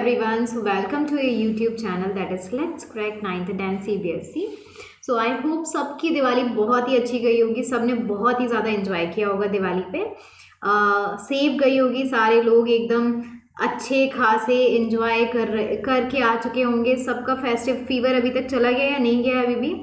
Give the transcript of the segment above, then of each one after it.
everyone. So welcome to a YouTube channel that is Let's Crack 9th and CBSE. So I hope सबकी दिवाली बहुत ही अच्छी गई होगी, सबने बहुत ही ज़्यादा एंजॉय किया होगा दिवाली पे। सेफ गई होगी, सारे लोग एकदम अच्छे खासे एंजॉय करके आ चुके होंगे। सबका फेस्टिव फीवर अभी तक चला गया या नहीं गया अभी भी?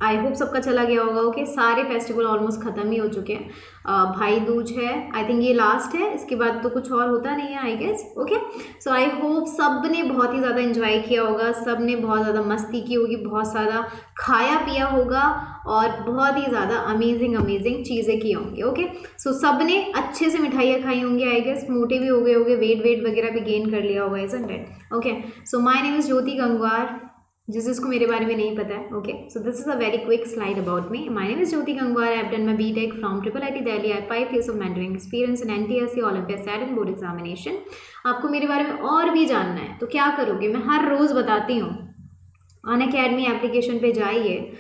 आई होप सबका चला गया होगा। ओके, सारे फेस्टिवल ऑलमोस्ट ख़त्म ही हो चुके हैं। भाई दूज है, आई थिंक ये लास्ट है, इसके बाद तो कुछ और होता नहीं है I guess. Okay, so I hope सब ने बहुत ही ज़्यादा एंजॉय किया होगा, सब ने बहुत ज़्यादा मस्ती की होगी, बहुत ज़्यादा खाया पिया होगा और बहुत ही ज़्यादा अमेजिंग चीज़ें की होंगी। ओके, सो सब ने अच्छे से मिठाइयाँ खाई होंगी आई गेस, मोटे भी हो गए होंगे, वेट वगैरह भी गेन कर लिया होगा, isn't it? Okay, so my name is Jyoti Gangwar, जिसको मेरे बारे में नहीं पता है। Okay, so this is a very quick slide about me. My name is Jyoti Gangwar. I have done my BTech from IIIT Delhi. I 5 years of mentoring experience in NTSC olympiad set and board examination. आपको मेरे बारे में और भी जानना है तो क्या करोगे, मैं हर रोज़ बताती हूँ। अनअकैडमी एप्लीकेशन पे जाइए,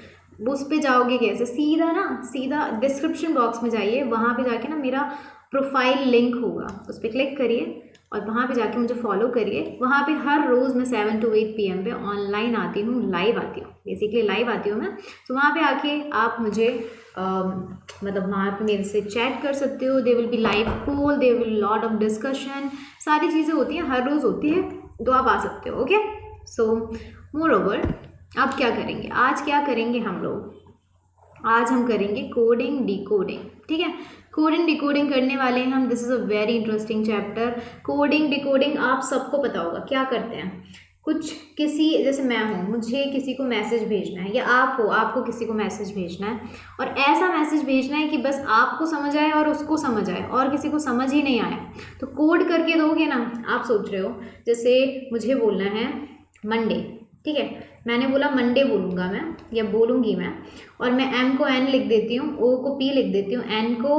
उस पे जाओगे कैसे? सीधा डिस्क्रिप्शन बॉक्स में जाइए, वहाँ पे जाके ना मेरा प्रोफाइल लिंक होगा, उस पर क्लिक करिए और वहाँ पे जाके मुझे फॉलो करिए। वहाँ पे हर रोज़ मैं 7 to 8 PM पे ऑनलाइन आती हूँ, लाइव आती हूँ, बेसिकली लाइव आती हूँ मैं। तो वहाँ पे आके आप मुझे मतलब वहाँ पे मेरे से चैट कर सकते हो। They will be live poll, they will lot of discussion, सारी चीज़ें होती हैं, हर रोज़ होती है, तो आप आ सकते हो। ओके, सो मोर ओवर अब क्या करेंगे, आज क्या करेंगे हम लोग? आज हम करेंगे कोडिंग डिकोडिंग। ठीक है, कोडिंग डिकोडिंग करने वाले हैं हम। This is a very interesting chapter. Coding decoding आप सबको पता होगा क्या करते हैं। कुछ किसी, जैसे मैं हूँ, मुझे किसी को मैसेज भेजना है, या आप हो, आपको किसी को मैसेज भेजना है, और ऐसा मैसेज भेजना है कि बस आपको समझ आए और उसको समझ आए और किसी को समझ ही नहीं आए, तो कोड करके दोगे ना। आप सोच रहे हो जैसे मुझे बोलना है मंडे, ठीक है, मैंने बोला मंडे बोलूँगा मैं या बोलूँगी मैं, और मैं M को N लिख देती हूँ, O को P लिख देती हूँ, N को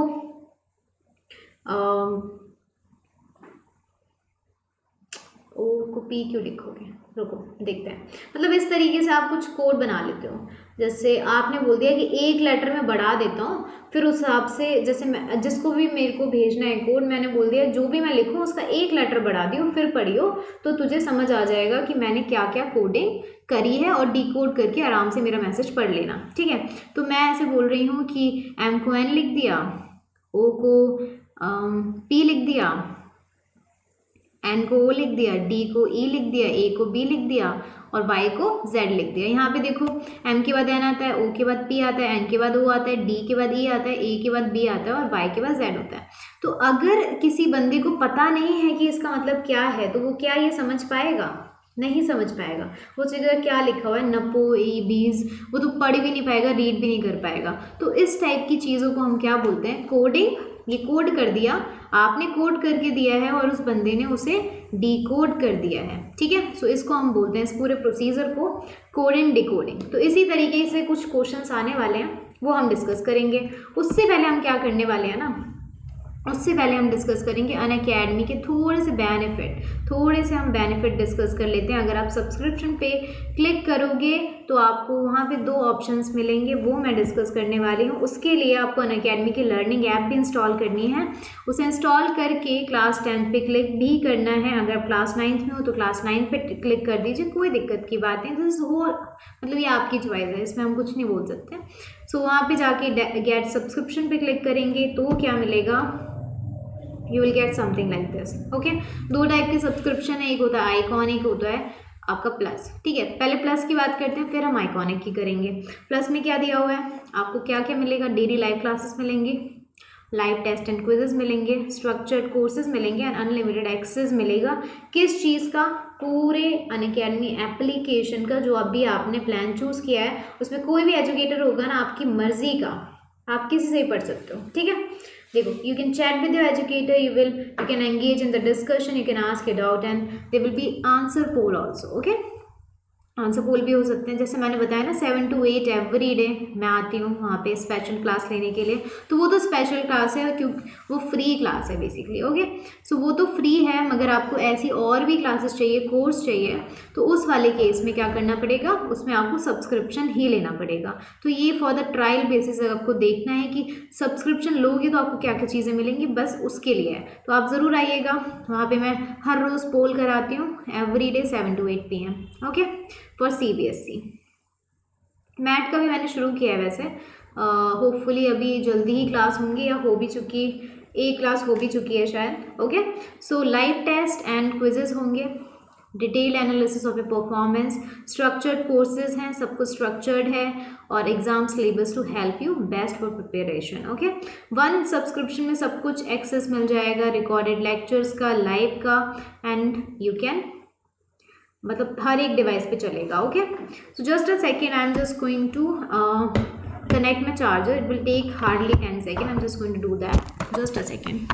O को P क्यों लिखोगे, रुको देखते हैं। मतलब इस तरीके से आप कुछ कोड बना लेते हो। जैसे आपने बोल दिया कि एक लेटर में बढ़ा देता हूँ, फिर उस हिसाब से जैसे मैं जिसको भी मेरे को भेजना है कोड, मैंने बोल दिया जो भी मैं लिखूँ उसका एक लेटर बढ़ा दियो, फिर पढ़ियो, तो तुझे समझ आ जाएगा कि मैंने क्या क्या कोडिंग करी है, और डिकोड करके आराम से मेरा मैसेज पढ़ लेना। ठीक है, तो मैं ऐसे बोल रही हूँ कि M को N लिख दिया, O को P लिख दिया, N को O लिख दिया, D को E लिख दिया, A को B लिख दिया और Y को Z लिख दिया। यहाँ पे देखो M के बाद N आता है, O के बाद P आता है, N के बाद O आता है, D के बाद E आता है, A के बाद B आता है और Y के बाद Z होता है। तो अगर किसी बंदे को पता नहीं है कि इसका मतलब क्या है, तो वो क्या ये समझ पाएगा? नहीं समझ पाएगा। वो जगह क्या लिखा हुआ है, नपो ई बीज, वो तो पढ़ भी नहीं पाएगा, रीड भी नहीं कर पाएगा। तो इस टाइप की चीज़ों को हम क्या बोलते हैं? कोडिंग। ये कोड कर दिया, आपने कोड करके दिया है और उस बंदे ने उसे डिकोड कर दिया है। ठीक है, सो इसको हम बोलते हैं, इस पूरे प्रोसीजर को, कोडिंग डिकोडिंग। तो इसी तरीके से कुछ क्वेश्चंस आने वाले हैं, वो हम डिस्कस करेंगे। उससे पहले हम क्या करने वाले हैं ना, उससे पहले हम डिस्कस करेंगे अनअकैडमी के थोड़े से हम बेनिफिट डिस्कस कर लेते हैं। अगर आप सब्सक्रिप्शन पे क्लिक करोगे तो आपको वहाँ पे 2 ऑप्शंस मिलेंगे, वो मैं डिस्कस करने वाली हूँ। उसके लिए आपको अनअकैडमी की लर्निंग ऐप भी इंस्टॉल करनी है। उसे इंस्टॉल करके क्लास 10 पे क्लिक भी करना है। अगर आप क्लास 9th में हो तो क्लास 9 पे क्लिक कर दीजिए, कोई दिक्कत की बात नहीं। दिस हो मतलब ये आपकी चॉइस है, इसमें हम कुछ नहीं बोल सकते। सो वहाँ पे जाके गेट सब्सक्रिप्शन पे क्लिक करेंगे तो क्या मिलेगा, you will get something like this. Okay, 2 type के सब्सक्रिप्शन है, एक होता है आइकॉन, एक होता है आपका प्लस। ठीक है, पहले प्लस की बात करते हैं, फिर हम आइकॉनिक की करेंगे। प्लस में क्या दिया हुआ है आपको, क्या क्या मिलेगा? डेली लाइव क्लासेस मिलेंगी, लाइव टेस्ट एंड क्विजेज मिलेंगे, स्ट्रक्चर्ड कोर्सेज मिलेंगे एंड अनलिमिटेड एक्सेस मिलेगा। किस चीज़ का? पूरे अनअकैडमी एप्लीकेशन का, जो अभी आपने प्लान चूज़ किया है। उसमें कोई भी एजुकेटर होगा ना आपकी मर्जी का, आप किसी से ही पढ़ सकते हो। ठीक है, देखो, you can chat with your educator, you can engage in the discussion, you can ask a doubt and there will be answer poll also. Okay, answer poll भी हो सकते हैं, जैसे मैंने बताया ना 7 to 8 एवरी डे मैं आती हूँ वहाँ पे स्पेशल क्लास लेने के लिए, तो वो तो स्पेशल क्लास है क्योंकि वो फ्री क्लास है बेसिकली। ओके, सो वो तो फ्री है, मगर आपको ऐसी और भी क्लासेस चाहिए, कोर्स चाहिए, तो उस वाले केस में क्या करना पड़ेगा, उसमें आपको सब्सक्रिप्शन ही लेना पड़ेगा। तो ये फॉर द ट्रायल बेसिस आपको देखना है कि सब्सक्रिप्शन लोगे तो आपको क्या क्या चीज़ें मिलेंगी, बस उसके लिए है। तो आप ज़रूर आइएगा, वहाँ पे मैं हर रोज़ पोल कराती हूँ every day 7 to 8 PM। Okay, for CBSE। Math का भी मैंने शुरू किया है वैसे, होपफुली अभी जल्दी ही क्लास होंगी या हो भी चुकी, एक क्लास हो भी चुकी है शायद। Okay, so live test and quizzes होंगे, detail analysis of a performance, structured courses हैं, सब कुछ स्ट्रक्चर्ड है, और exam syllabus to help you best for preparation. Okay, one subscription में सब कुछ एक्सेस मिल जाएगा, रिकॉर्डेड लेक्चर्स का, लाइव का, एंड यू कैन, मतलब हर एक डिवाइस पे चलेगा। Okay, so just a second, I am just going to connect my charger, it will take hardly 10 seconds, I am just going to do that, just a second.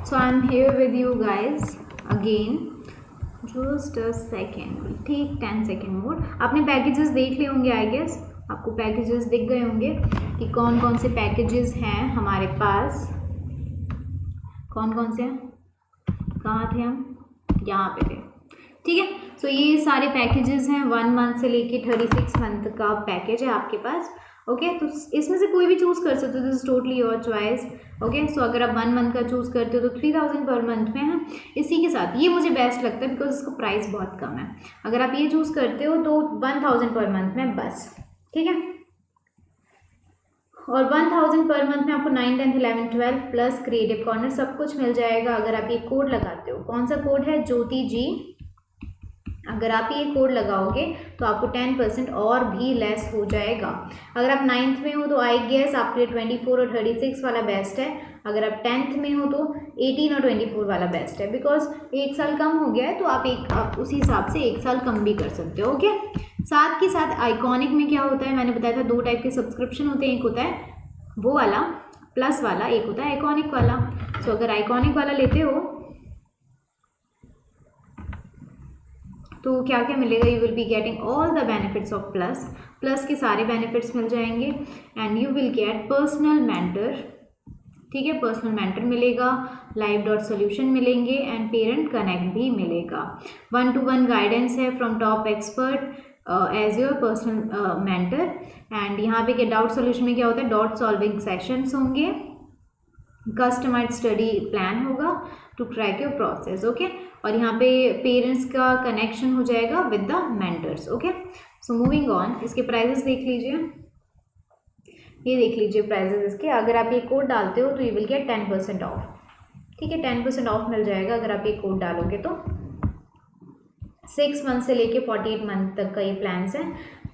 So I'm here with you guys again. Just a second, will take 10 second more. आपने packages देख लिए होंगे I guess, आपको packages दिख गए होंगे कि कौन कौन से पैकेजेस हैं हमारे पास, कौन कौन से हैं, कहाँ थे हम, यहाँ पे थे। ठीक है, सो ये सारे पैकेजेस हैं, 1 month से लेके 36 month का पैकेज है आपके पास। ओके, तो इसमें से कोई भी चूज़ कर सकते हो, this is totally your choice. Okay, so अगर आप 1 month का चूज़ करते हो तो 3000 पर मंथ में है। इसी के साथ ये मुझे बेस्ट लगता है बिकॉज इसका प्राइस बहुत कम है। अगर आप ये चूज़ करते हो तो 1000 पर मंथ में बस, ठीक है, और 1000 पर मंथ में आपको 9, 10, 11, 12 प्लस क्रिएटिव कॉर्नर सब कुछ मिल जाएगा अगर आप ये कोड लगाते हो। कौन सा कोड है, ज्योति जी। अगर आप ये कोड लगाओगे तो आपको 10% और भी लेस हो जाएगा। अगर आप 9th में हो तो आई गेस आपके लिए 24 और 36 वाला बेस्ट है। अगर आप 10th में हो तो 18 और 24 वाला बेस्ट है, बिकॉज 1 साल कम हो गया है तो आप उसी हिसाब से 1 साल कम भी कर सकते हो। ओके, साथ के साथ आइकॉनिक में क्या होता है, मैंने बताया था 2 टाइप के सब्सक्रिप्शन होते हैं, एक होता है वो वाला प्लस वाला, एक होता है आइकॉनिक वाला। सो अगर आइकॉनिक वाला लेते हो तो क्या क्या मिलेगा, you will be getting all the benefits of plus, plus के सारे बेनिफिट्स मिल जाएंगे, and you will get personal mentor. ठीक है, पर्सनल मेंटर मिलेगा, लाइव डॉट सोल्यूशन मिलेंगे, एंड पेरेंट कनेक्ट भी मिलेगा। 1-to-1 गाइडेंस है from top expert as your personal mentor. And यहाँ पे क्या डाउट सोल्यूशन में क्या होता है, डॉट सॉल्विंग सेशंस होंगे, कस्टमाइज स्टडी प्लान होगा to track your process. Okay, और यहाँ पे पेरेंट्स का कनेक्शन हो जाएगा with the mentors. Okay, so moving on, इसके प्राइजेस देख लीजिए, ये देख लीजिए प्राइजेस इसके। अगर आप ये कोड डालते हो तो यू विल गेट 10% ऑफ। ठीक है, 10% ऑफ मिल जाएगा अगर आप ये कोड डालोगे तो। 6 मंथ से लेके 48 मंथ तक का ये प्लान्स है,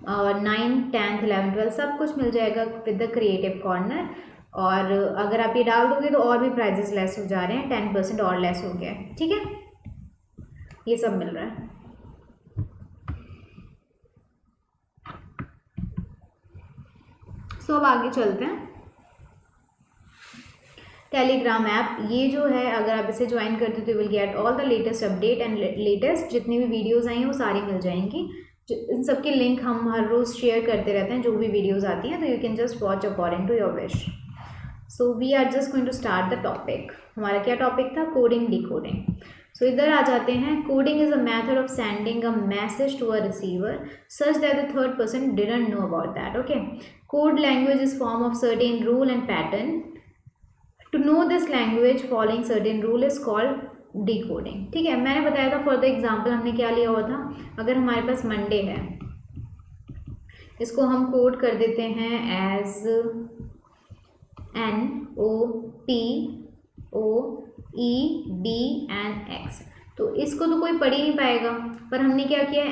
और 9, 10, 11, 12 सब कुछ मिल जाएगा विद द क्रिएटिव कॉर्नर। और अगर आप ये डाल दोगे तो और भी प्राइजेस लेस हो जा रहे हैं, 10% और लेस हो गया है। ठीक है, ये सब मिल रहा है। सो अब आगे चलते हैं। टेलीग्राम ऐप, ये जो है अगर आप इसे ज्वाइन करते हो तो will get all the latest update and latest जितनी भी वीडियोस आई हैं वो सारी मिल जाएंगी। इन सबके लिंक हम हर रोज़ शेयर करते रहते हैं जो भी वीडियोस आती हैं, तो you can just watch according to your wish. So we are just going to start the topic. हमारा क्या टॉपिक था, कोडिंग डिकोडिंग। सो इधर आ जाते हैं। Coding is a method of sending a message to a receiver such that the third person didn't know about that. Okay, code language is form of certain rule and pattern. To know this language following certain rule is called decoding. ठीक है, मैंने बताया था for the example हमने क्या लिया हुआ था, अगर हमारे पास मंडे है, इसको हम कोड कर देते हैं as NOP O E D and X। तो इसको तो कोई पढ़ ही नहीं पाएगा, पर हमने क्या किया,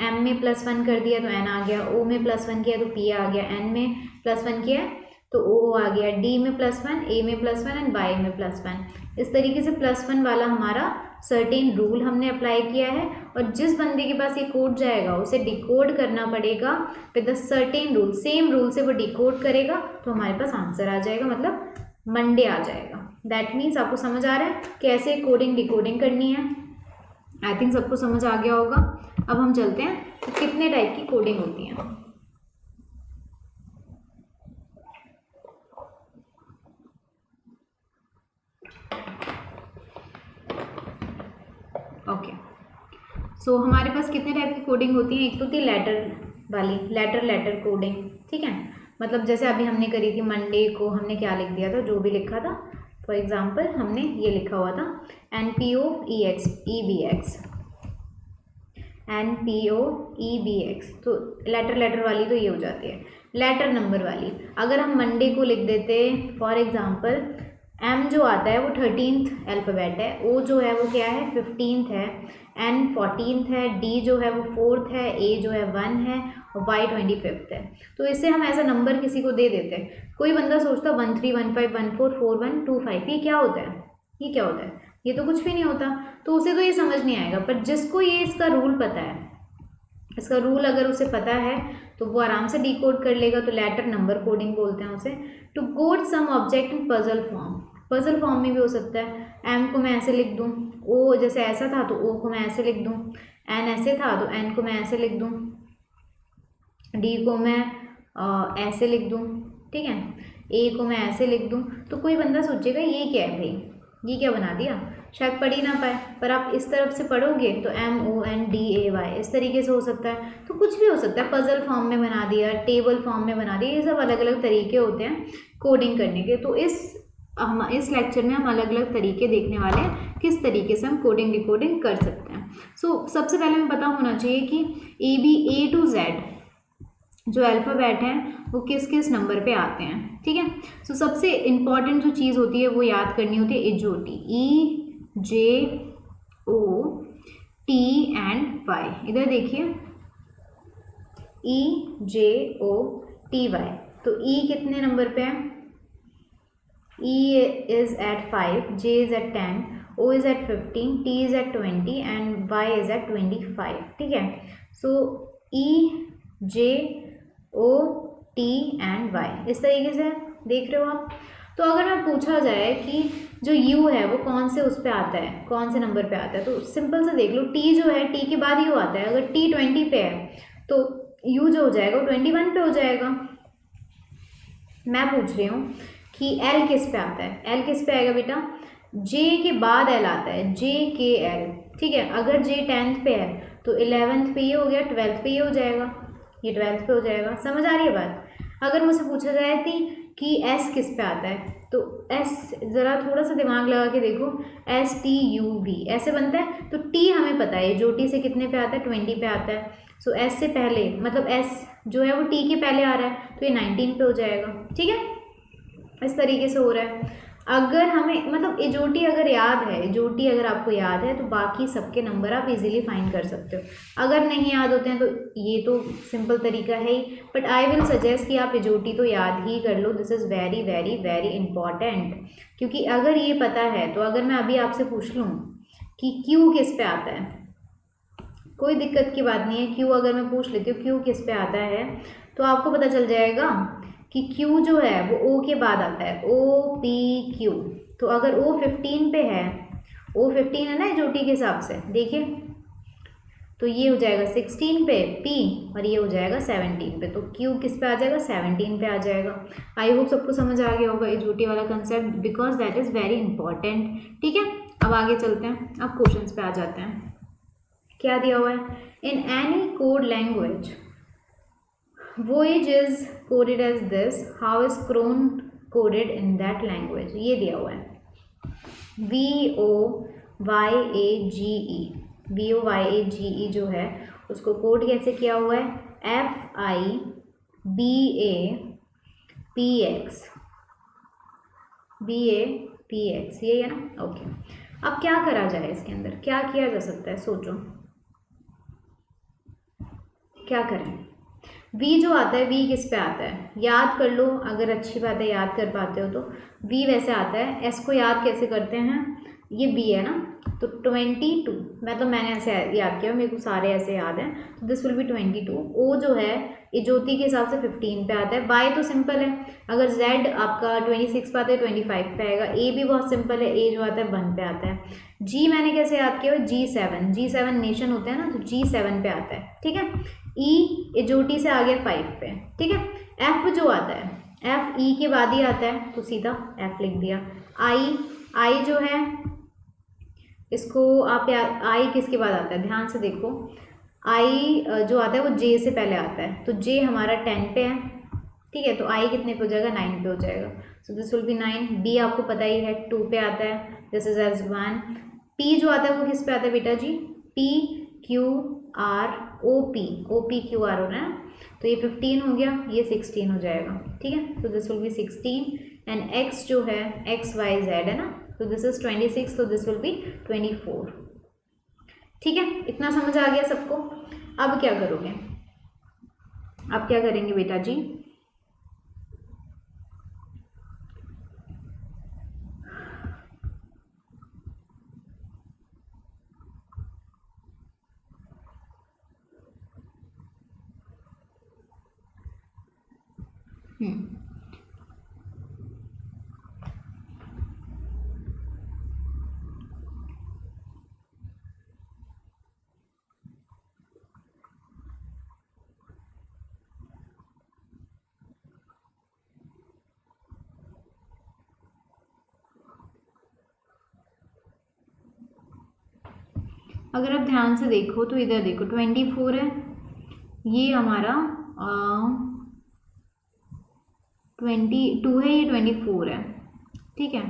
M में +1 कर दिया तो N आ गया, O में +1 किया तो P आ गया, N में +1 किया तो O आ गया, D में +1, A में +1 एंड Y में +1। इस तरीके से +1 वाला हमारा सर्टेन रूल हमने अप्लाई किया है, और जिस बंदे के पास ये कोड जाएगा उसे डिकोड करना पड़ेगा with the certain rule, same rule से वो डिकोड करेगा तो हमारे पास आंसर आ जाएगा, मतलब मंडे आ जाएगा। दैट मीन्स आपको समझ आ रहा है कैसे कोडिंग डिकोडिंग करनी है। आई थिंक सबको समझ आ गया होगा। अब हम चलते हैं कि कितने टाइप की कोडिंग होती है। ओके, सो हमारे पास कितने टाइप की कोडिंग होती है। एक तो थी लेटर वाली, लेटर कोडिंग, ठीक है। मतलब जैसे अभी हमने करी थी, मंडे को हमने क्या लिख दिया था, जो भी लिखा था। फॉर एग्जांपल हमने ये लिखा हुआ था NPOEBX, NPOEBX। तो लेटर वाली तो ये हो जाती है। लेटर नंबर वाली अगर हम मंडे को लिख देते, फॉर एग्जांपल M जो आता है वो 13th अल्फ़ाबेट है, O जो है वो क्या है 15th है, N 14th है, D जो है वो 4th है, A जो है 1 है और Y 25th है। तो इससे हम ऐसा नंबर किसी को दे देते हैं। कोई बंदा सोचता 1315144125, ये क्या होता है, ये क्या होता है, ये तो कुछ भी नहीं होता, तो उसे तो ये समझ नहीं आएगा। पर जिसको ये इसका रूल पता है, इसका रूल अगर उसे पता है तो वो आराम से डिकोड कर लेगा। तो लेटर नंबर कोडिंग बोलते हैं उसे। To code some object in puzzle form, puzzle form में भी हो सकता है। M को मैं ऐसे लिख दूँ, O जैसे ऐसा था तो O को मैं ऐसे लिख दूँ, N ऐसे था तो N को मैं ऐसे लिख दूँ, D को मैं ऐसे लिख दूँ, ठीक है, A को मैं ऐसे लिख दूँ। तो कोई बंदा सोचेगा ये क्या है भाई, ये क्या बना दिया, शायद पढ़ ही ना पाए। पर आप इस तरफ से पढ़ोगे तो MONDAY इस तरीके से हो सकता है। तो कुछ भी हो सकता है, पजल फॉर्म में बना दिया, टेबल फॉर्म में बना दिया, ये सब अलग अलग तरीके होते हैं कोडिंग करने के। तो इस लेक्चर में हम अलग अलग तरीके देखने वाले हैं, किस तरीके से हम कोडिंग डिकोडिंग कर सकते हैं। सो सबसे पहले हमें पता होना चाहिए कि A to Z जो अल्फ़ाबेट हैं वो किस किस नंबर पे आते हैं, ठीक है। सो सबसे इम्पॉर्टेंट जो चीज़ होती है वो याद करनी होती है इजोटी, EJOT एंड Y। इधर देखिए EJOTY। तो E कितने नंबर पे है, E is at 5, J is at 10, O is at 15, T is at 20 and Y is at 25, ठीक है। सो EJOT एंड Y इस तरीके से देख रहे हो आप। तो अगर मैं पूछा जाए कि जो U है वो कौन से उस पे आता है, कौन से नंबर पे आता है, तो सिंपल से देख लो, T जो है T के बाद U आता है। अगर T 20 पे है तो U जो हो जाएगा वो 21 पे हो जाएगा। मैं पूछ रही हूँ कि L किस पे आता है, L किस पे आएगा बेटा, J के बाद L आता है, JKL, ठीक है। अगर J 10th पे है तो 11th पे ये हो गया, 12th पे ये हो जाएगा, ये 12th पे हो जाएगा। समझ आ रही है बात। अगर मुझसे पूछा जाए थी कि S किस पे आता है, तो S ज़रा थोड़ा सा दिमाग लगा के देखो, STUV ऐसे बनता है। तो T हमें पता है जो T से कितने पे आता है, 20 पे आता है। सो S से पहले, मतलब S जो है वो T के पहले आ रहा है तो ये 19 पे हो जाएगा, ठीक है। इस तरीके से हो रहा है। अगर हमें मतलब इजोटी अगर याद है, इजोटी अगर आपको याद है तो बाकी सबके नंबर आप इजीली फाइंड कर सकते हो। अगर नहीं याद होते हैं तो ये तो सिंपल तरीका है ही, बट आई विल सजेस्ट कि आप इजोटी तो याद ही कर लो। This is very very very important, क्योंकि अगर ये पता है तो अगर मैं अभी आपसे पूछ लूँ कि क्यू किस पे आता है, कोई दिक्कत की बात नहीं है। क्यू अगर मैं पूछ लेती हूँ क्यू किस पे आता है तो आपको पता चल जाएगा कि Q जो है वो O के बाद आता है, OPQ। तो अगर O 15 पे है, O 15 है ना इजोटी के हिसाब से, देखिए तो ये हो जाएगा 16 पे P और ये हो जाएगा 17 पे। तो Q किस पे आ जाएगा, 17 पे आ जाएगा। आई होप सबको समझ आ गया होगा इजोटी वाला concept, because that is very important, ठीक है। अब आगे चलते हैं, अब क्वेश्चंस पे आ जाते हैं। क्या दिया हुआ है, in any code language voyage is coded as this, how is cron coded in that language, ये दिया हुआ है। VOYAGE जो है उसको कोड कैसे किया हुआ है, FIBAPX px, ये है ना, ओके। अब क्या करा जाए इसके अंदर, क्या किया जा सकता है, सोचो क्या करें। v जो आता है, v किस पे आता है, याद कर लो, अगर अच्छी बात है याद कर पाते हो तो। v वैसे आता है, s को याद कैसे करते हैं, ये v है ना, तो 22, मतलब मैंने ऐसे याद किया, मेरे को सारे ऐसे याद हैं, तो दिस विल बी 22। o जो है ये ज्योति के हिसाब से 15 पे आता है। y तो सिंपल है, अगर z आपका 26 पे आता है 25 पे आएगा। a भी बहुत सिंपल है, a जो आता है 1 पे आता है। g मैंने कैसे याद किया, G7 नेशन होते हैं ना, तो G7 पे आता है, ठीक है। ई ज्योति से आ गया 5 पे, ठीक है। एफ जो आता है, एफ ई के बाद ही आता है, तो सीधा एफ लिख दिया। आई जो है, इसको आप आई किसके बाद आता है, ध्यान से देखो, आई जो आता है वो जे से पहले आता है, तो जे हमारा 10 पे है, ठीक है। तो आई कितने पे हो जाएगा, 9 पे हो जाएगा, so this will be 9। B आपको पता ही है 2 पे आता है, दिस इज एज 1। पी जो आता है वो किस पे आता है बेटा जी, P Q R O P Q R हो रहा है, तो ये 15 हो गया, ये 16 हो जाएगा, ठीक है। तो this will B 16 and x जो है एक्स वाई जेड है ना, तो दिस इज 26, तो दिस विल बी 24, ठीक है। इतना समझ आ गया सबको। अब क्या करोगे, अब क्या करेंगे बेटा जी, अगर आप ध्यान से देखो तो इधर देखो 24 है, ये हमारा 22 है, ये 24 है, ठीक है।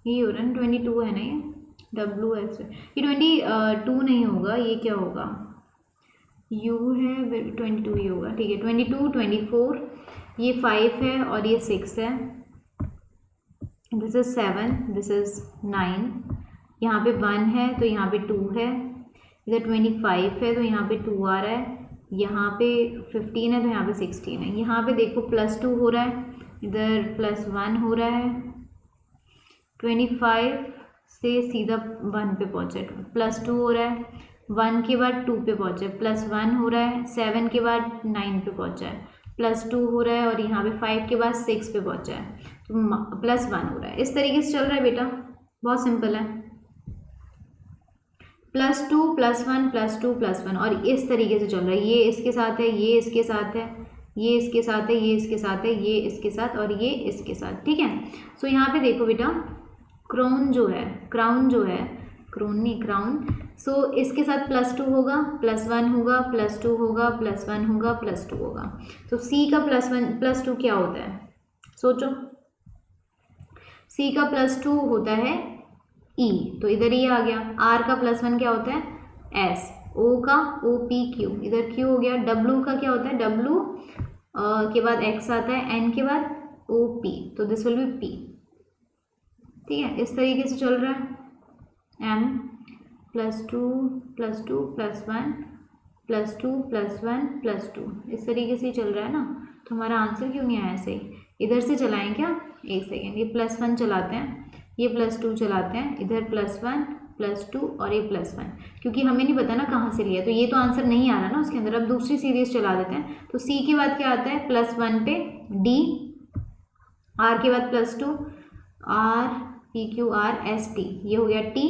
ये हो रहा है 22 है ना, ये डब्लू एस है, ये 22 नहीं होगा, ये क्या होगा, यू है 22 ही होगा, ठीक है। 22 24, ये 5 है और ये 6 है, दिस इज 7, दिस इज 9, यहाँ पे 1 है तो यहाँ पे 2 है, इधर 25 है तो यहाँ पे 2 आ रहा है, यहाँ पे 15 है तो यहाँ पे 16 है। यहाँ पे देखो +2 हो रहा है, इधर +1 हो रहा है, 25 से सीधा 1 पे पहुँचे, +2 हो रहा है, 1 के बाद 2 पे पहुँचे, +1 हो रहा है, 7 के बाद 9 पे पहुँचा है, +2 हो रहा है, और यहाँ पे 5 के बाद 6 पे पहुँचा है, तो +1 हो रहा है। इस तरीके से चल रहा है बेटा, बहुत सिंपल है, +2 +1 +2 +1, और इस तरीके से चल रहा है, ये इसके साथ है, ये इसके साथ है, ये इसके साथ है, ये इसके साथ है, ये इसके साथ और ये इसके साथ, ठीक है। सो यहाँ पे देखो बेटा, क्राउन जो है, क्राउन नहीं क्राउन, सो इसके साथ +2 होगा, +1 होगा, +2 होगा, +1 होगा, +2 होगा, तो सी का +1 +2 क्या होता है, सोचो, सी का +2 होता है ई, तो इधर ई आ गया। आर का +1 क्या होता है एस, ओ का ओ पी क्यू, इधर क्यू हो गया। डब्लू का क्या होता है, डब्लू के बाद एक्स आता है, एन के बाद ओ पी, तो दिस विल बी पी, ठीक है। इस तरीके से चल रहा है, एम +2 +2 +1 +2 +1 +2, इस तरीके से ही चल रहा है ना। तो हमारा आंसर क्यों नहीं आया सही, इधर से चलाएं क्या, एक सेकेंड, ये +1 चलाते हैं, ये +2 चलाते हैं, इधर +1 +2 और ये +1, क्योंकि हमें नहीं पता ना कहाँ से लिया, तो ये तो आंसर नहीं आ रहा ना उसके अंदर। अब दूसरी सीरीज चला देते हैं, तो सी के बाद क्या आता है, +1 पे डी, आर के बाद +2 R P Q R S T, ये हो गया टी,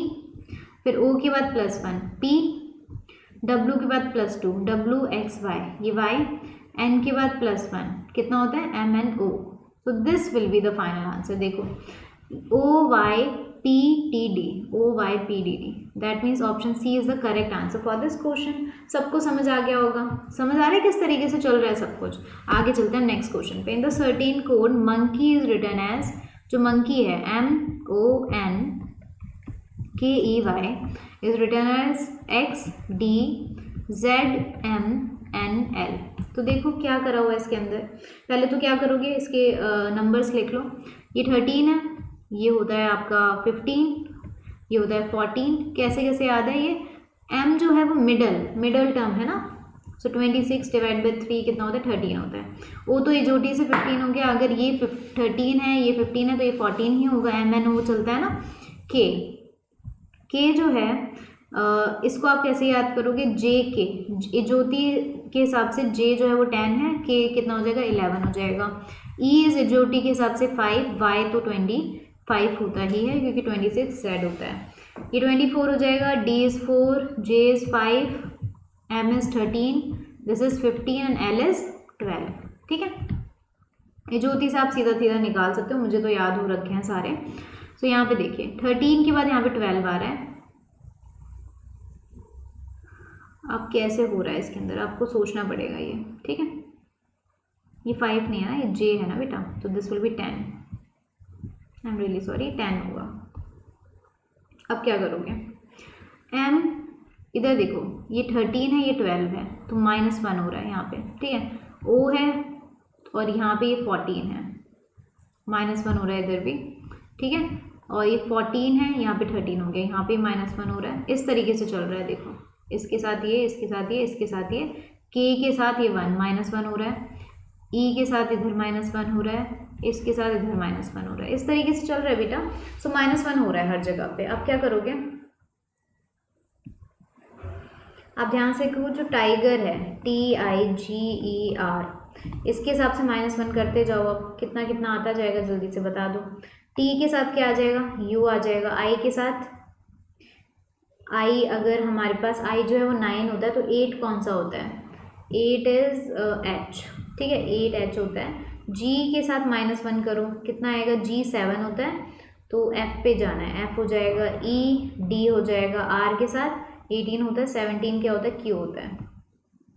फिर ओ के बाद +1 पी, डब्लू के बाद +2 डब्लू एक्स वाई, ये वाई, एन के बाद +1 कितना होता है M N O, so this will be the final answer. देखो O Y P T D, O Y P D D, that means option C is the correct answer for this question. सबको समझ आ गया होगा, समझ आ रहा है किस तरीके से चल रहा है सब कुछ। आगे चलते हैं नेक्स्ट क्वेश्चन पे। In the certain code monkey is written as, जो मंकी है MONKEY is written as XDZMNL। तो देखो क्या करा हुआ है इसके अंदर, पहले तो क्या करोगे, इसके नंबर्स लिख लो, ये 13 है, ये होता है आपका 15, ये होता है 14। कैसे कैसे याद है ये, m जो है वो मिडल टर्म है ना। सो 26 डिवाइड बाई 3 कितना होता है, 13 होता है। ओ तो ये जोटी से 15 हो गया, अगर ये 13 है ये 15 है तो ये 14 ही होगा। एम एन वो चलता है ना। के जो है इसको आप कैसे याद करोगे, जे के ज्योति के हिसाब से जे जो है वो 10 है, के कितना हो जाएगा 11 हो जाएगा। ई इज ज्योति के हिसाब से 5, वाई तो 25 होता ही है क्योंकि 26 जेड होता है। ये 24 हो जाएगा, D is 4, J is 5, M is 13, this is 15 and L is 12। ठीक है, ये ज्योति से आप सीधा सीधा निकाल सकते हो, मुझे तो याद हो रखे हैं सारे। सो यहाँ पे देखिए 13 के बाद यहाँ पे 12 आ रहा है। अब कैसे हो रहा है इसके अंदर आपको सोचना पड़ेगा ये। ठीक है, ये 5 नहीं है ना, ये जे है ना बेटा, तो this will B 10। I am really sorry, 10 होगा। अब क्या करोगे, एम इधर देखो, ये 13 है ये 12 है तो -1 हो रहा है यहाँ पे। ठीक है, ओ है और यहाँ पे ये 14 है, -1 हो रहा है इधर भी। ठीक है, और ये 14 है यहाँ पे 13 हो गया, यहाँ पे -1 हो रहा है। इस तरीके से चल रहा है, देखो इसके साथ ये, इसके साथ ये, इसके साथ ये, के साथ ये 1 -1 हो रहा है, ई के साथ इधर -1 हो रहा है, इसके साथ इधर -1 हो रहा है। इस तरीके से चल रहा है बेटा। सो -1 हो रहा है हर जगह पे। अब क्या करोगे, आप ध्यान से देखो, जो टाइगर है TIGER, इसके हिसाब से -1 करते जाओ। अब कितना कितना आता जाएगा जल्दी से बता दो। टी के साथ क्या आ जाएगा, यू आ जाएगा। आई के साथ, आई अगर हमारे पास आई जो है वो 9 होता है तो 8 कौन सा होता है, 8 इज H। ठीक है, 8H होता है। जी के साथ -1 करो, कितना आएगा, G 7 होता है तो F पे जाना है, F हो जाएगा E, D हो जाएगा, R के साथ 18 होता है, 17 क्या होता है, Q होता है।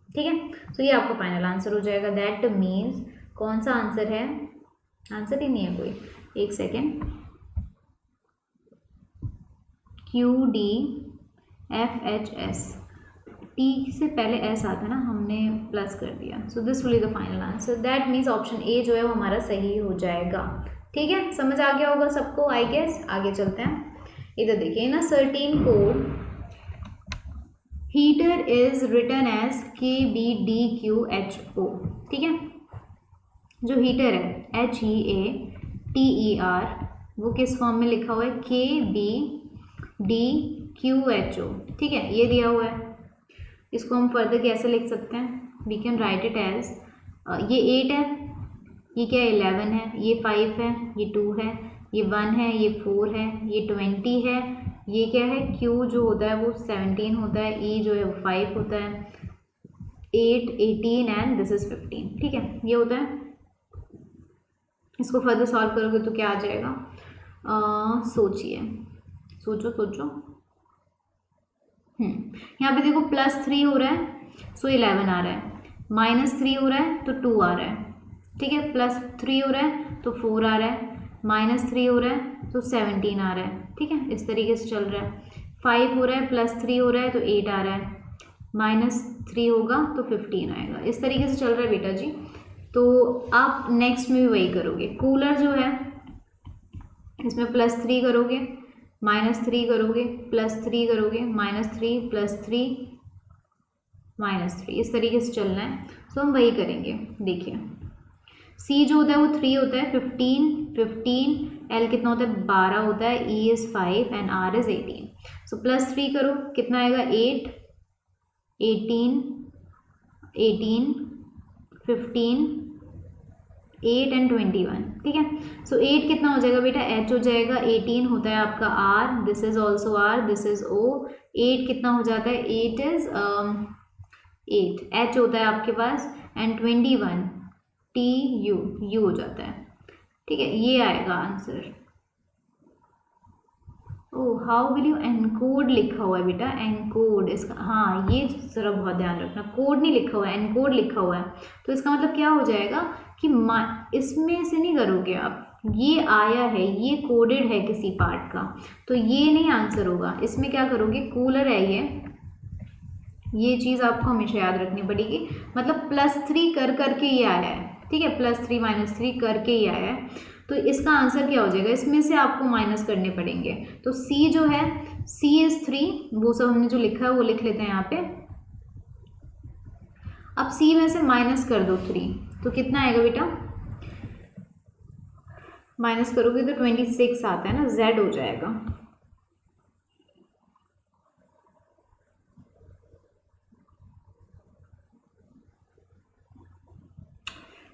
ठीक है, तो ये आपका फाइनल आंसर हो जाएगा। दैट मीन्स कौन सा आंसर है, आंसर ही नहीं है कोई, एक सेकेंड, QDFHS, टी से पहले एस आता है ना, हमने प्लस कर दिया। सो this will be the final answer. That means option ए जो है वो हमारा सही हो जाएगा। ठीक है, समझ आ गया होगा सबको आई गेस। आगे चलते हैं, इधर देखिए ना, certain code heater is written as KBDQHO। ठीक है, जो हीटर है HEATER वो किस फॉर्म में लिखा हुआ है, KBDQHO। ठीक है, ये दिया हुआ है। इसको हम फर्दर कैसे लिख सकते हैं, we can write it as, ये 8 है, ये क्या 11 है, ये 5 है, ये 2 है, ये 1 है, ये 4 है, ये 20 है, ये क्या है, Q जो होता है वो 17 होता है, E जो है वो 5 होता है, 8 18 एंड दिस इज 15। ठीक है, ये होता है। इसको फर्दर सॉल्व करोगे तो क्या आ जाएगा, सोचिए, सोचो। यहाँ पे देखो +3 हो रहा है सो 11 आ रहा है, -3 हो रहा है तो 2 आ रहा है। ठीक है, +3 हो रहा है तो 4 आ रहा है, -3 हो रहा है तो 17 आ रहा है। ठीक है, इस तरीके से चल रहा है। 5 हो रहा है, +3 हो रहा है तो 8 आ रहा है, -3 होगा तो 15 आएगा। इस तरीके से चल रहा है बेटा जी। तो आप नेक्स्ट में भी वही करोगे। कूलर जो है इसमें +3 करोगे, -3 करोगे, +3 करोगे, -3 +3 -3, इस तरीके से चलना है। तो हम वही करेंगे। देखिए C जो होता है वो 3 होता है, 15, L कितना होता है 12 होता है, E is 5 and R is 18। सो +3 करो, कितना आएगा 8, 18, 15, 8 एंड 21। ठीक है, सो 8 कितना हो जाएगा बेटा, H हो जाएगा, 18 होता है आपका R, this is also R, this is O। 8 कितना हो जाता है, 8 इज 8, H होता है आपके पास, एंड 21 TU हो जाता है। ठीक है, ये आएगा answer. Oh, how will you encode लिखा हुआ है बेटा, एनकोड इसका, हाँ ये ज़रा बहुत ध्यान रखना, कोड नहीं लिखा हुआ है, एनकोड लिखा हुआ है। तो इसका मतलब क्या हो जाएगा कि इसमें से नहीं करोगे आप, ये आया है, ये कोडेड है किसी पार्ट का, तो ये नहीं आंसर होगा। इसमें क्या करोगे, कूलर है ये चीज़ आपको हमेशा याद रखनी पड़ेगी। मतलब +3 कर करके ये आया है। ठीक है, +3 -3 करके ही आया है। तो इसका आंसर क्या हो जाएगा, इसमें से आपको माइनस करने पड़ेंगे। तो सी जो है, सी इज़ 3, वो सब हमने जो लिखा है वो लिख लेते हैं यहाँ पे। अब सी में से माइनस कर दो 3, तो कितना आएगा बेटा, माइनस करोगे तो 26 आता है ना, जेड हो जाएगा।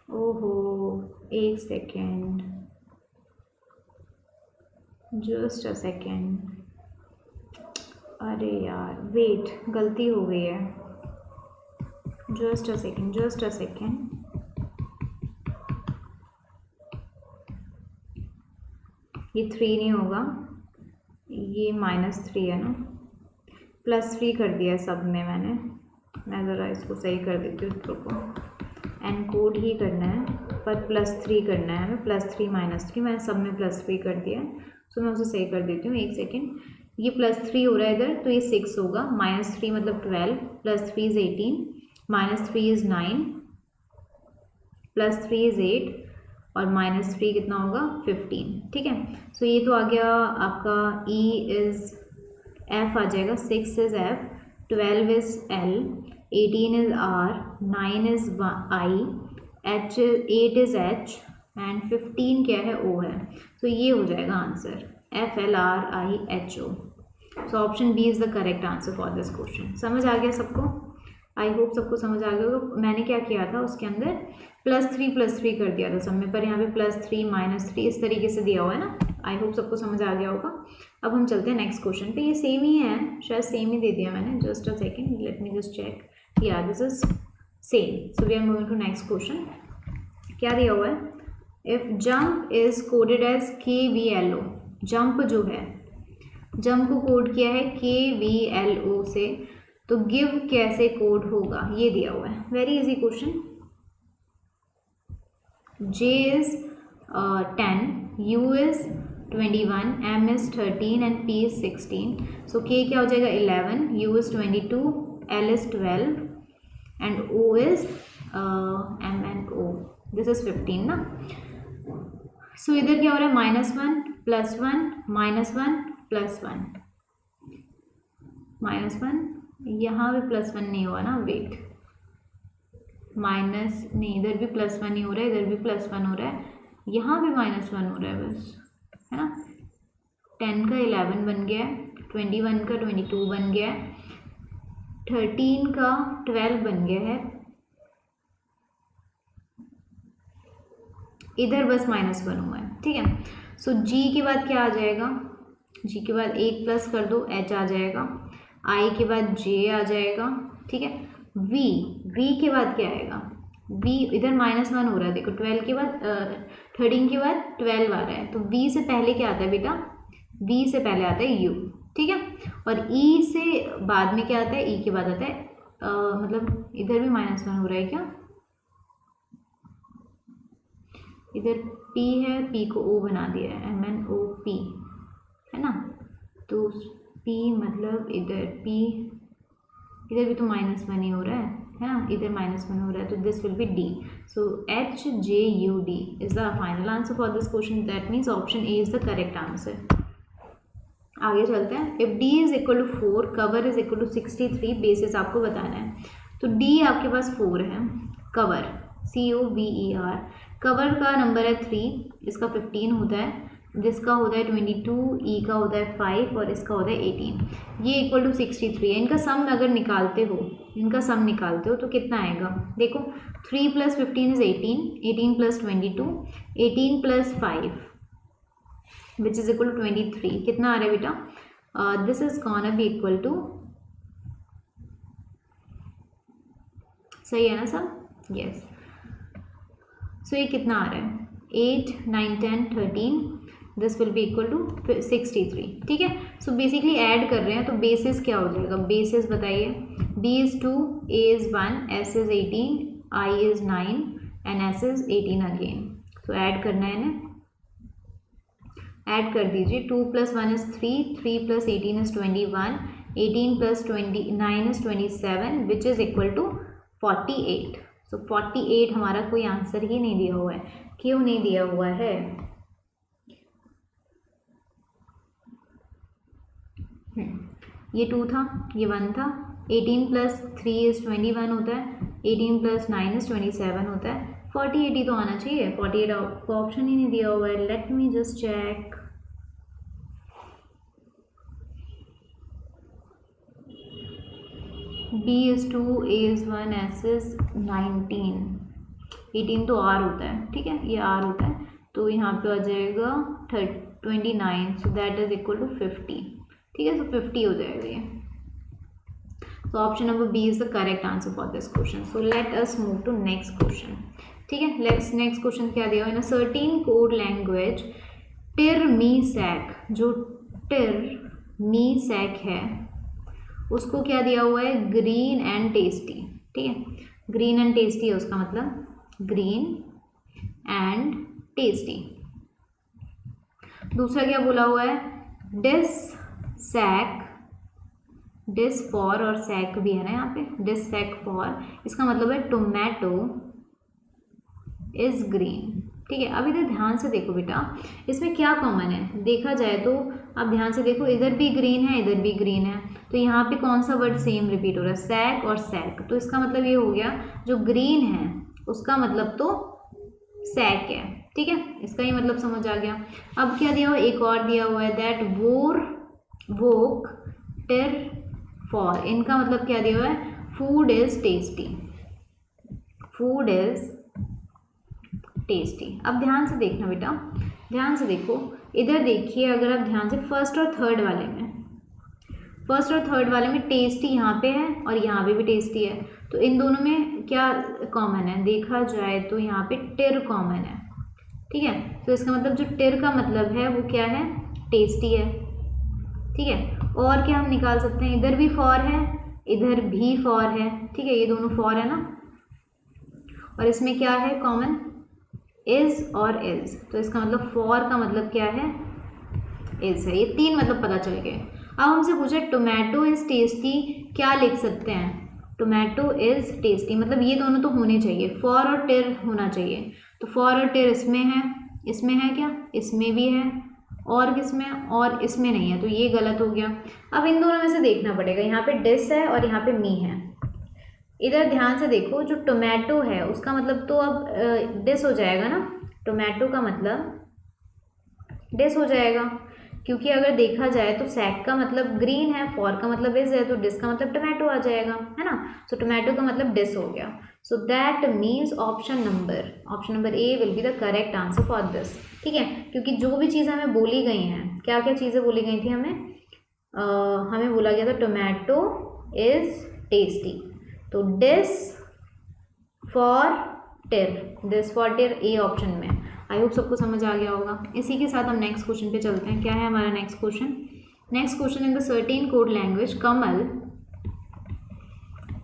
ओहो, एक सेकेंड, जस्ट अ सेकेंड, अरे यार वेट, गलती हो गई है, just a second, just a second. ये 3 नहीं होगा, ये -3 है ना, +3 कर दिया सब में मैंने। मैं ज़रा इसको सही कर देती हूँ, रुको, एनकोड ही करना है पर +3 करना है हमें, +3 -3, मैंने सब में +3 कर दिया है। सो मैं उसे सही कर देती हूँ, एक सेकेंड। ये +3 हो रहा है इधर, तो ये 6 होगा, -3 मतलब 12, +3 इज़ 18, -3 इज़ 9, +3 इज़ 8 और -3 कितना होगा, 15। ठीक है, सो ये तो आ गया आपका, E इज़ F आ जाएगा, 6 is F, 12 is L, 18 is R, 9 is I, H 8 is H and 15 क्या है, O है। तो ये हो जाएगा answer, FLRIHO। So option B is the correct answer for this question. समझ आ गया सबको? आई होप सबको समझ आ गया होगा। मैंने क्या किया था उसके अंदर, +3 कर दिया था सब में, पर यहाँ पे +3 -3 इस तरीके से दिया हुआ है ना। आई होप सबको समझ आ गया होगा। अब हम चलते हैं नेक्स्ट क्वेश्चन पे। ये सेम ही है, शायद सेम ही दे दिया मैंने, just a second, let me just check. Yeah this is same. So we are moving to next question. क्या दिया हुआ है, if jump is coded as KVLO, jump जो है, जंप को कोड किया है KVLO से, तो गिव कैसे कोड होगा, ये दिया हुआ है। Very easy question. J is 10, U is 21, M is 13 and P is 16. So K क्या हो जाएगा 11, U is 22, L is 12 and O is M and O, this is 15 ना। So इधर क्या हो रहा है, -1 +1 -1 +1 -1, यहाँ भी +1 नहीं हुआ ना, वेट, माइनस नहीं, इधर भी +1 ही हो रहा है, इधर भी +1 हो रहा है, यहाँ भी -1 हो रहा है बस, है ना। 10 का 11 बन गया है, 21 का 22 बन गया है, 13 का 12 बन गया है, इधर बस -1 हुआ है। ठीक है, सो G के बाद क्या आ जाएगा, G के बाद 1 प्लस कर दो, H आ जाएगा, I के बाद J आ जाएगा। ठीक है, V के बाद क्या आएगा, V इधर -1 हो रहा है, देखो 12 के बाद 13 के बाद 12 आ रहा है, तो V से पहले क्या आता है बेटा, V से पहले आता है U। ठीक है, और E से बाद में क्या आता है, E के बाद आता है मतलब इधर भी -1 हो रहा है क्या, इधर P है, P को O बना दिया है, MNOP है ना, तो P मतलब इधर P, इधर भी तो -1 ही हो रहा है ना, इधर -1 हो रहा है, तो दिस विल बी D। सो HJUD is the final answer for this question, that means option A is the correct answer. आगे चलते हैं। If D is equal to 4, cover is equal to 63, basis आपको बताना है। तो D आपके पास 4 है, कवर COVER, कवर का नंबर है 3, इसका 15 होता है, जिसका होता है 22, E का होता है 5 और इसका होता है 18। ये इक्वल टू 63 है। इनका सम अगर निकालते हो, इनका सम निकालते हो तो कितना आएगा, देखो 3 + 15 is 18, 18 + 22, 18 + 5 which is equal to 23। कितना आ रहा है बेटा, this is gonna be equal to, सही है ना सब, यस। सो ये कितना आ रहा है, 8 9 10 13, this will be equal to 63। ठीक है, सो बेसिकली ऐड कर रहे हैं, तो बेसिस क्या हो जाएगा, बेसिस बताइए, B is 2, A is 1, S is 18, I is 9 and S is 18 again. तो ऐड करना है ना, ऐड कर दीजिए, 2 + 1 is 3, 3 + 18 is 21, 18 + 29 is 27 which is equal to 48। So 48 हमारा कोई आंसर ही नहीं दिया हुआ है। क्यों नहीं दिया हुआ है, ये 2 था, ये 1 था। 18 + 3 = 21 होता है, 18 + 9 = 27 होता है। 48 ही तो आना चाहिए, 48 आपको ऑप्शन ही नहीं दिया हुआ है। Let me just check. B is 2, A is 1, S is 19। 18 तो R होता है, ठीक है, ये R होता है, तो यहाँ पे आ जाएगा 29, so that is equal to 50। ठीक है, सो 50 हो जाएगा ये। So option number B is the correct answer for this question. So let us move to next question. ठीक है, let's next question क्या दिया हुआ है ना, certain code language tirmisac, जो tirmisac है उसको क्या दिया हुआ है, ग्रीन एंड टेस्टी। ठीक है, ग्रीन एंड टेस्टी है उसका मतलब, ग्रीन एंड टेस्टी। दूसरा क्या बोला हुआ है, डिस फॉर और सैक भी है ना यहाँ पे, डिस सैक फॉर, इसका मतलब है टोमेटो इज ग्रीन। ठीक है, अब इधर ध्यान से देखो बेटा, इसमें क्या कॉमन है, देखा जाए तो आप ध्यान से देखो, इधर भी ग्रीन है, इधर भी ग्रीन है, तो यहाँ पे कौन सा वर्ड सेम रिपीट हो रहा है, सैक और सैक। तो इसका मतलब ये हो गया, जो ग्रीन है उसका मतलब तो सैक है। ठीक है, इसका ही मतलब समझ आ गया। अब क्या दिया हुआ, एक और दिया हुआ है, दैट वोक टिर फॉर, इनका मतलब क्या दिया हुआ है, food is tasty, food is tasty. अब ध्यान से देखना बेटा, ध्यान से देखो, इधर देखिए, अगर आप ध्यान से फर्स्ट और थर्ड वाले में टेस्टी यहाँ पे है और यहाँ पे भी टेस्टी है, तो इन दोनों में क्या कॉमन है, देखा जाए तो यहाँ पे टिर कॉमन है। ठीक है, तो इसका मतलब जो टिर का मतलब है वो क्या है, टेस्टी है। ठीक है, और क्या हम निकाल सकते हैं, इधर भी फॉर है, इधर भी फॉर है। ठीक है, ये दोनों फॉर है ना, और इसमें क्या है कॉमन, इज और इज, तो इसका मतलब फॉर का मतलब क्या है, इज है। ये 3 मतलब पता चल गए। अब हमसे पूछे टोमेटो इज टेस्टी, क्या लिख सकते हैं, टोमेटो इज टेस्टी, मतलब ये दोनों तो होने चाहिए, फॉर और टिर होना चाहिए। तो फॉर और टिर इसमें है क्या, इसमें भी है, और किसमें, और इसमें नहीं है, तो ये गलत हो गया। अब इन दोनों में से देखना पड़ेगा, यहाँ पे डिस है और यहाँ पे मी है। इधर ध्यान से देखो, जो टोमेटो है उसका मतलब तो अब डिस हो जाएगा ना, टोमेटो का मतलब डिस हो जाएगा, क्योंकि अगर देखा जाए तो सैक का मतलब ग्रीन है, फॉर का मतलब इज है, तो डिस का मतलब टोमेटो आ जाएगा, है ना। सो टोमेटो का मतलब डिस हो गया। सो that means option number A will be the correct answer for this. ठीक है, क्योंकि जो भी चीज़ें हमें बोली गई हैं, क्या क्या चीज़ें बोली गई थी हमें बोला गया था टोमेटो इज टेस्टी, तो डिस फॉर टिर ए ऑप्शन में। आई होप सबको समझ आ गया होगा। इसी के साथ हम नेक्स्ट क्वेश्चन पे चलते हैं। क्या है हमारा next question, in the certain code language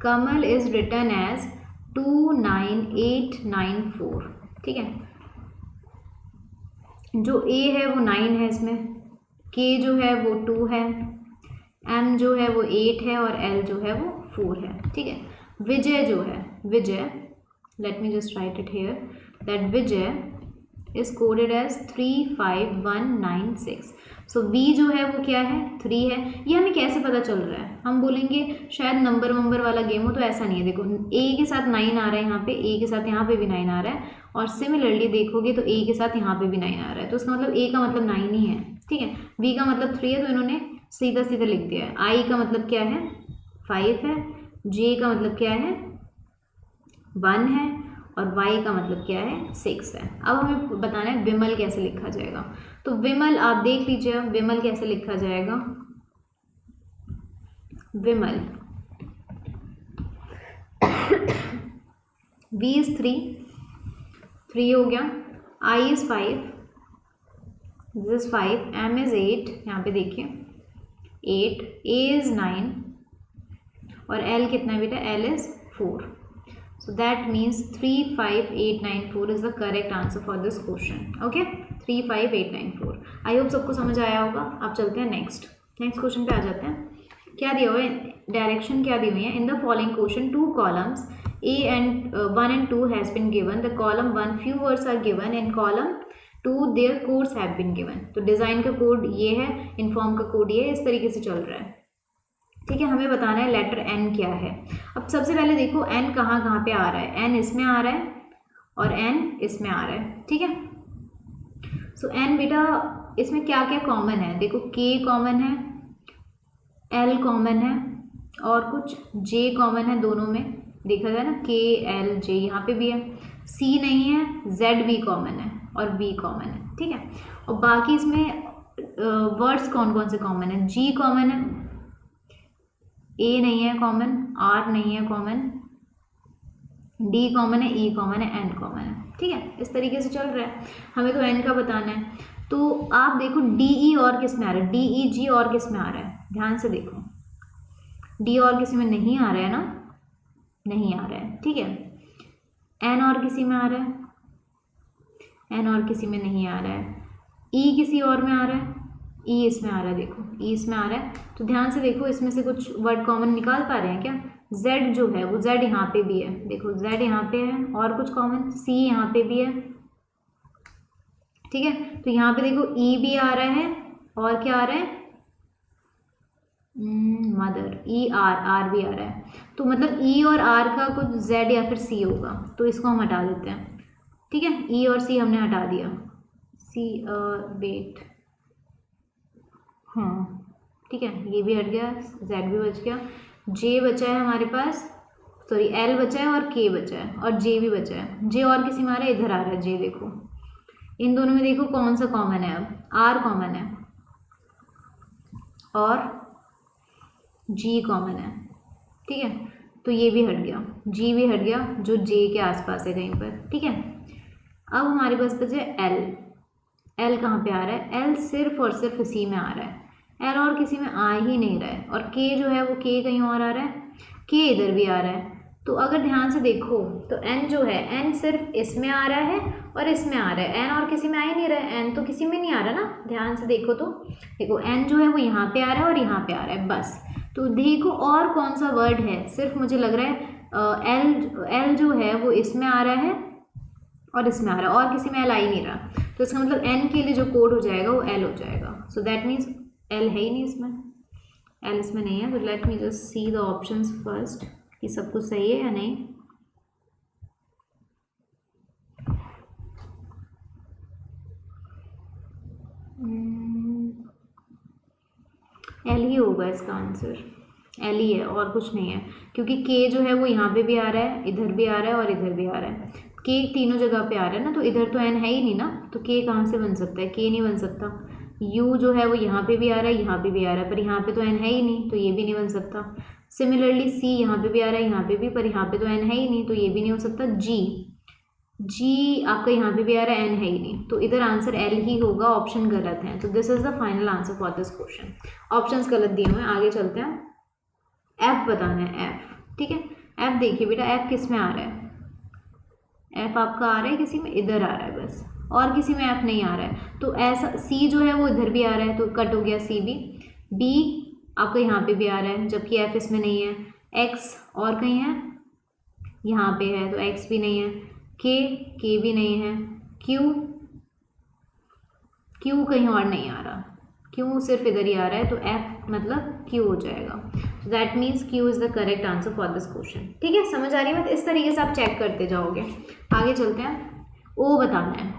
Kamal is written as 29894। ठीक है, जो ए है वो 9 है इसमें, के जो है वो 2 है, एम जो है वो 8 है और एल जो है वो 4 है। ठीक है, विजय जो है, let me just write it here, that Vijay is coded as 35196। So B जो है वो क्या है, 3 है। ये हमें कैसे पता चल रहा है, हम बोलेंगे शायद नंबर वाला गेम हो, तो ऐसा नहीं है। देखो ए के साथ 9 आ रहा है यहाँ पे, ए के साथ यहाँ पे भी 9 आ रहा है, और सिमिलरली देखोगे तो ए के साथ यहाँ पे भी 9 आ रहा है, तो इसका मतलब ए का मतलब 9 ही है। ठीक है, बी का मतलब 3 है, तो इन्होंने सीधा लिख दिया है। आई का मतलब क्या है, 5 है, जे का मतलब क्या है, 1 है, और y का मतलब क्या है, 6 है। अब हमें बताना है विमल कैसे लिखा जाएगा। तो विमल आप देख लीजिए, विमल कैसे लिखा जाएगा, विमल v इज 3 हो गया, i is 5, this is 5, m is 8, यहाँ पे देखिए 8, a इज 9, और l कितना है बेटा, l is 4। So that means 35894 is the correct answer for this question. Okay, 35894. I hope सबको समझ आया होगा। अब चलते हैं नेक्स्ट क्वेश्चन पे आ जाते हैं। क्या दिया हुआ है, डायरेक्शन क्या दी हुई है, in the following question 2 columns A and 1 and 2 has been given. The column 1 few words are given. In column two there codes have been given. तो डिज़ाइन का कोड ये है, इन्फॉर्म का कोड ये है, इस तरीके से चल रहा है। ठीक है, हमें बताना है लेटर एन क्या है। अब सबसे पहले देखो एन कहाँ कहाँ पे आ रहा है। एन इसमें आ रहा है और एन इसमें आ रहा है। ठीक है, सो एन बेटा इसमें क्या क्या कॉमन है, देखो के कॉमन है, एल कॉमन है और कुछ जे कॉमन है, दोनों में देखा जाए ना, के एल जे यहाँ पे भी है। सी नहीं है, जेड भी कॉमन है और बी कॉमन है। ठीक है, और बाकी इसमें वर्ड्स कौन कौन से कॉमन है, जी कॉमन है, ए नहीं है कॉमन, आर नहीं है कॉमन, डी कॉमन है, ई कॉमन है, एन कॉमन है। ठीक है, इस तरीके से चल रहा है। हमें तो एन का बताना है। तो आप देखो डी ई और किस में आ रहा है, डी ई जी और किस में आ रहा है, ध्यान से देखो। डी और किसी में नहीं आ रहा है ना, नहीं आ रहा है। ठीक है, एन और किसी में आ रहा है, एन और किसी में नहीं आ रहा है। ई किसी और में आ रहा है, ई इसमें आ रहा है, देखो ई इसमें आ रहा है। तो ध्यान से देखो, इसमें से कुछ वर्ड कॉमन निकाल पा रहे हैं क्या। जेड जो है वो जेड यहाँ पे भी है, देखो जेड यहाँ पे है और कुछ कॉमन, सी यहाँ पे भी है। ठीक है, तो यहाँ पे देखो ई भी आ रहा है और क्या आ रहा है, मदर, ई आर, आर भी आ रहा है। तो मतलब ई और आर का कुछ जेड या फिर सी होगा, तो इसको हम हटा देते हैं। ठीक है, ई और सी हमने हटा दिया, सी वेट, हाँ ठीक है, ये भी हट गया, जेड भी बच गया, जे बचा है हमारे पास, सॉरी एल बचा है और के बचा है और जे भी बचा है। जे और किसी में आ रहा है, इधर आ रहा है जे, देखो इन दोनों में देखो कौन सा कॉमन है, अब आर कॉमन है और जी कॉमन है। ठीक है, तो ये भी हट गया, जी भी हट गया जो जे के आसपास है कहीं पर। ठीक है, अब हमारे पास बचे एल। एल कहाँ पे आ रहा है, एल सिर्फ और सिर्फ इसी में आ रहा है, एल और किसी में आ ही नहीं रहा है। और के जो है वो के कहीं और आ रहा है, के इधर भी आ रहा है। तो अगर ध्यान से देखो तो एन जो है, एन सिर्फ इसमें आ रहा है और इसमें आ रहा है, एन और किसी में आ ही नहीं रहा है, एन तो किसी में नहीं आ रहा ना। ध्यान से देखो तो देखो एन जो है वो यहाँ पे आ रहा है और यहाँ पे आ रहा है, बस। तो देखो और कौन सा वर्ड है, सिर्फ मुझे लग रहा है एल जो है वो इसमें आ रहा है और इसमें आ रहा है और किसी में एल आ ही नहीं रहा। तो इसका मतलब एन के लिए जो कोड हो जाएगा वो एल हो जाएगा। सो दैट मीन्स एल है ही नहीं इसमें, एल इसमें नहीं है। तो late me just see the options first कि सब कुछ सही है या नहीं। एल ही होगा इसका आंसर, एल ही है और कुछ नहीं है, क्योंकि के जो है वो यहाँ पे भी आ रहा है, इधर भी आ रहा है और इधर भी आ रहा है। के तीनों जगह पे आ रहा है ना, तो इधर तो एन है ही नहीं ना, तो के कहाँ से बन सकता है, के नहीं बन सकता। यू जो है वो यहाँ पे भी आ रहा है, यहाँ पे भी आ रहा है, पर यहाँ पे तो एन है ही नहीं, तो ये भी नहीं बन सकता। सिमिलरली सी यहाँ पे भी आ रहा है, यहाँ पे भी, पर यहाँ पे तो एन है ही नहीं, तो ये भी नहीं हो सकता। जी, जी आपका यहाँ पे भी आ रहा है, एन है ही नहीं, तो इधर आंसर एल ही होगा, ऑप्शन गलत है। तो this is the final answer for this question. Options गलत दिए हुए हैं, आगे चलते हैं। एफ बताना है, एफ। ठीक है, एफ देखिए बेटा, एफ किस में आ रहा है, एफ आपका आ रहा है किसी में, इधर आ रहा है बस, और किसी में एफ नहीं आ रहा है। तो ऐसा सी जो है वो इधर भी आ रहा है, तो कट हो गया सी भी। बी आपका यहाँ पे भी आ रहा है, जबकि एफ इसमें नहीं है। एक्स और कहीं है, यहाँ पे है, तो एक्स भी नहीं है। के भी नहीं है। क्यू, क्यू कहीं और नहीं आ रहा, क्यू सिर्फ इधर ही आ रहा है, तो एफ मतलब क्यू हो जाएगा। तो that means Q is the correct answer for this question. ठीक है, समझ आ रही है बात, इस तरीके से आप चेक करते जाओगे। आगे चलते हैं, ओ बताना है।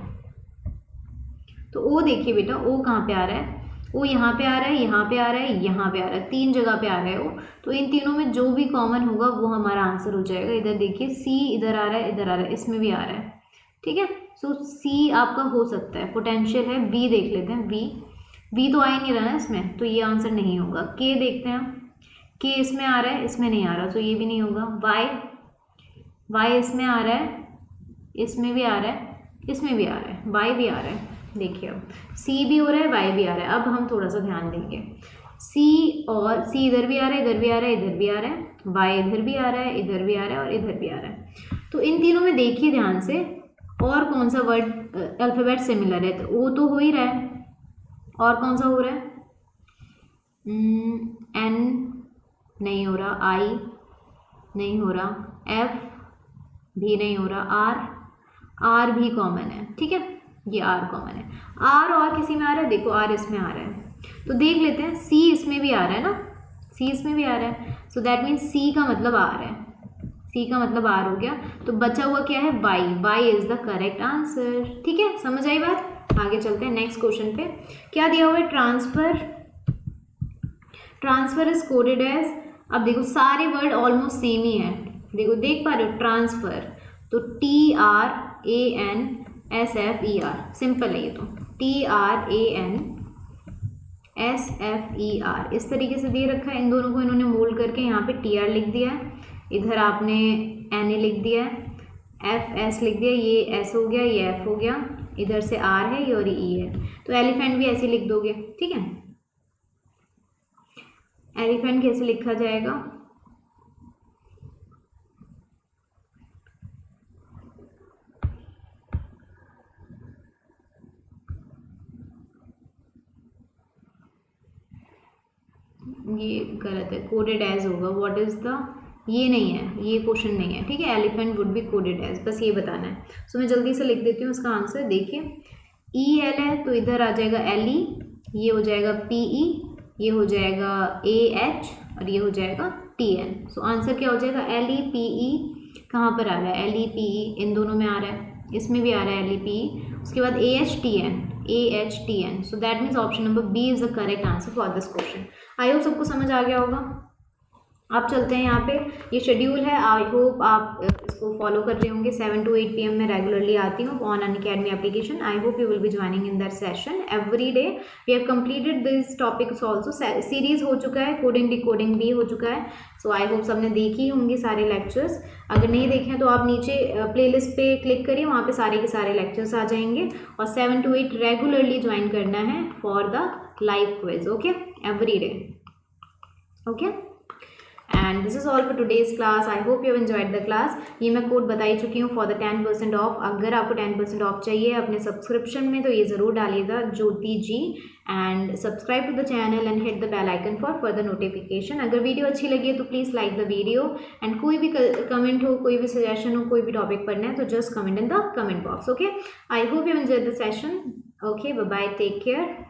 तो ओ देखिए बेटा, ओ कहाँ पे आ रहा है, ओ यहाँ पे आ रहा है, यहाँ पे आ रहा है, यहाँ पे आ रहा है, तीन जगह पे आ रहा है वो। तो इन तीनों में जो भी कॉमन होगा वो हमारा आंसर हो जाएगा। इधर देखिए सी इधर आ रहा है, इधर आ रहा है, इसमें भी आ रहा है। ठीक है, सो सी आपका हो सकता है, पोटेंशियल है। वी देख लेते हैं, वी तो आ ही नहीं रहा ना इसमें, तो ये आंसर नहीं होगा। के देखते हैं, के इसमें आ रहा है, इसमें नहीं आ रहा, तो ये भी नहीं होगा। वाई इसमें आ रहा है, इसमें भी आ रहा है, इसमें भी आ रहा है, वाई भी आ रहा है। देखिए अब सी भी हो रहा है, वाई भी आ रहा है। अब हम थोड़ा सा ध्यान देंगे, सी इधर भी आ रहा है, इधर भी आ रहा है, इधर भी आ रहा है, वाई इधर भी आ रहा है, इधर भी आ रहा है और इधर भी आ रहा है। तो इन तीनों में देखिए ध्यान से, और कौन सा वर्ड अल्फ़ाबेट सिमिलर है, तो ओ तो हो ही रहा है, और कौन सा हो रहा है, एन नहीं हो रहा, आई नहीं हो रहा, एफ भी नहीं हो रहा, आर भी कॉमन है। ठीक है, ये आर कॉमन है। आर और किसी में आ रहा है, देखो आर इसमें आ रहा है, तो देख लेते हैं सी इसमें भी आ रहा है ना, सी इसमें भी आ रहा है, सो दैट मीन्स सी का मतलब आर है, सी का मतलब आर हो गया, तो बचा हुआ क्या है Y, Y is the correct answer. ठीक है, समझ आई बात। आगे चलते हैं नेक्स्ट क्वेश्चन पे। क्या दिया हुआ है, transfer, transfer is coded as, अब देखो सारे वर्ड ऑलमोस्ट सेम ही है, देखो देख पा रहे हो, ट्रांसफर तो TRANSFER, सिंपल है ये तो, TRANSFER इस तरीके से दे रखा है। इन दोनों को इन्होंने मोल्ड करके यहाँ पे TR लिख दिया है, इधर आपने NA लिख दिया है, FS लिख दिया, ये S हो गया, ये F हो गया, इधर से R है ये और E है, तो एलिफेंट भी ऐसे लिख दोगे। ठीक है, एलिफेंट कैसे लिखा जाएगा, ये गलत है, कोडेड एज होगा, व्हाट इज द, ये नहीं है, ये क्वेश्चन नहीं है। ठीक है, elephant would be coded as, बस ये बताना है। सो मैं जल्दी से लिख देती हूँ इसका आंसर। देखिए EL है तो इधर आ जाएगा LE, ये हो जाएगा PE, ये हो जाएगा AH और ये हो जाएगा TN। सो आंसर क्या हो जाएगा, LEPE कहाँ पर आ रहा है, LEPE इन दोनों में आ रहा है, इसमें भी आ रहा है LEPE, उसके बाद AHTN, so that means option number B is the correct answer for this question. I hope सबको समझ आ गया होगा। आप चलते हैं यहाँ पे, ये शेड्यूल है, आई होप आप इसको फॉलो कर रहे होंगे। 7 to 8 PM में रेगुलरली आती हूँ on Unacademy application. I hope you will be joining in that session every day. We have completed this topics also, series हो चुका है, कोडिंग डिकोडिंग भी हो चुका है। सो आई होप सबने देखी होंगी सारे लेक्चर्स। अगर नहीं देखें तो आप नीचे प्लेलिस्ट पे क्लिक करिए, वहाँ पे सारे के सारे लेक्चर्स आ जाएंगे। और 7 to 8 रेगुलरली ज्वाइन करना है for the live quiz, okay, every day, okay. And this is all for today's class. I hope you have enjoyed the class. ये मैं कोड बता ही चुकी हूँ फॉर द 10% ऑफ। अगर आपको 10% ऑफ चाहिए अपने सब्सक्रिप्शन में तो ये ज़रूर डालिएगा Jyoti ji, and subscribe to the channel and hit the bell icon for further notification. अगर वीडियो अच्छी लगी है तो please like the video, and कोई भी कमेंट हो, कोई भी सजेशन हो, कोई भी टॉपिक पढ़ना है तो just comment in the comment box, okay. I hope you enjoyed the session, okay, bye bye, take care.